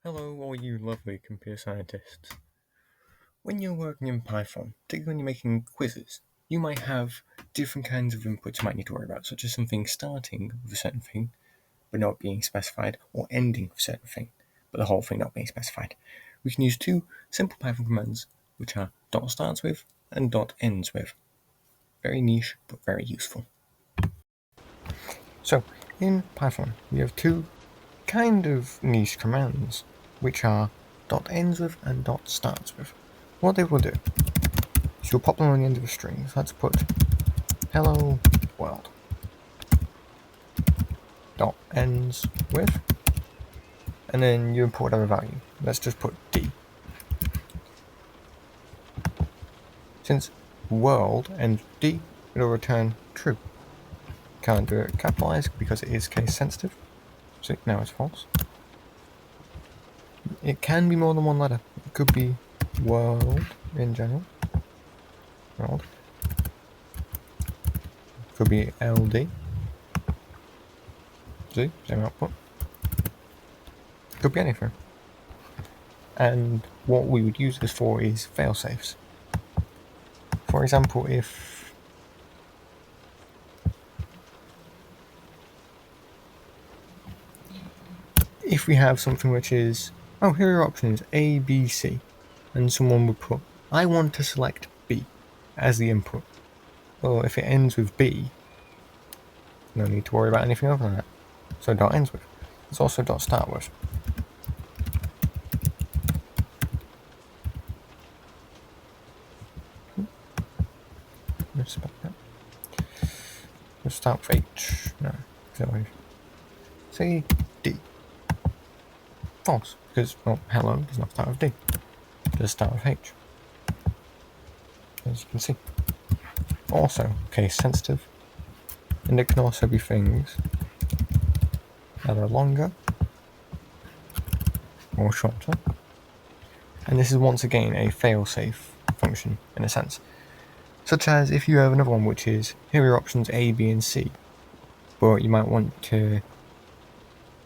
Hello, all you lovely computer scientists. When you're working in Python, particularly when you're making quizzes, you might have different kinds of inputs you might need to worry about, such as something starting with a certain thing, but not being specified, or ending with a certain thing, but the whole thing not being specified. We can use two simple Python commands, which are .startswith and .endswith. Very niche, but very useful. So, in Python, we have two kind of niche commands, which are .endswith and .startswith. What they will do is you'll pop them on the end of a string. So let's put hello world ends with, and then you import whatever value. Let's just put D. Since world ends with D, it'll return true. Can't do it capitalized because it is case sensitive, so now it's false. It can be more than one letter. It could be world in general. World. Could be LD. See, same output. Could be anything. And what we would use this for is fail-safes. For example, if we have something which is, oh, here are your options, A, B, C, and someone would put, I want to select B as the input. Well, if it ends with B, no need to worry about anything other than that. So .ends with. It's also .start with. Let's spell that. Let's start with H. No, so say D. False, because, well, hello does not start with D. It does start with H. As you can see. Also, case sensitive. And it can also be things that are longer or shorter. And this is once again a fail-safe function in a sense. Such as if you have another one which is, here are your options A, B, and C, but you might want to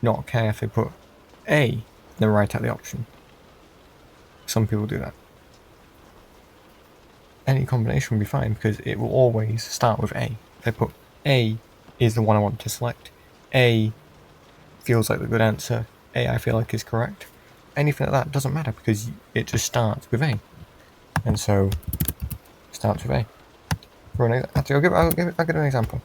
not care if they put A and then write out the option. Some people do that. Any combination will be fine because it will always start with A. If they put A is the one I want to select, A feels like the good answer, A I feel like is correct, anything like that doesn't matter because it just starts with A. And so, it starts with A. Actually, I'll give an example.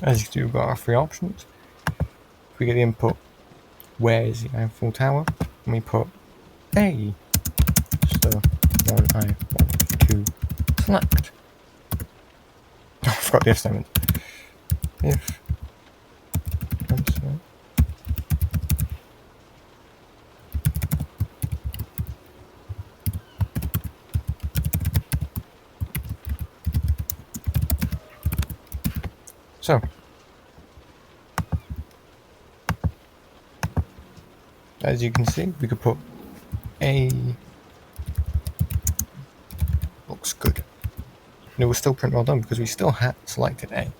As you can see, we've got our three options. If we get the input, where is the Eiffel Tower? And we put A. Just the one I want to select. Oh, I forgot the if statement. If answer so, as you can see, we could put A looks good. And it will still print well done because we still had selected A.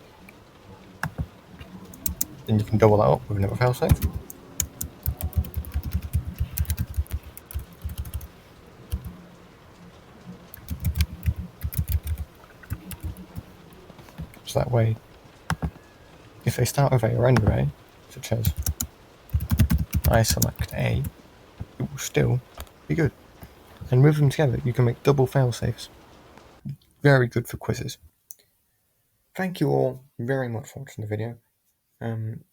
Then you can double that up with another failsafe. So that way, if they start with A or end with A, such as I select A, it will still be good. And with them together, you can make double failsafes. Very good for quizzes. Thank you all very much for watching the video.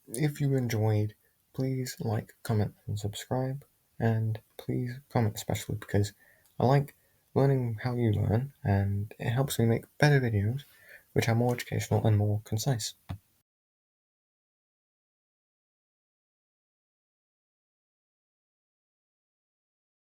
If you enjoyed, please like, comment, and subscribe. And please comment especially because I like learning how you learn, and it helps me make better videos which are more educational and more concise.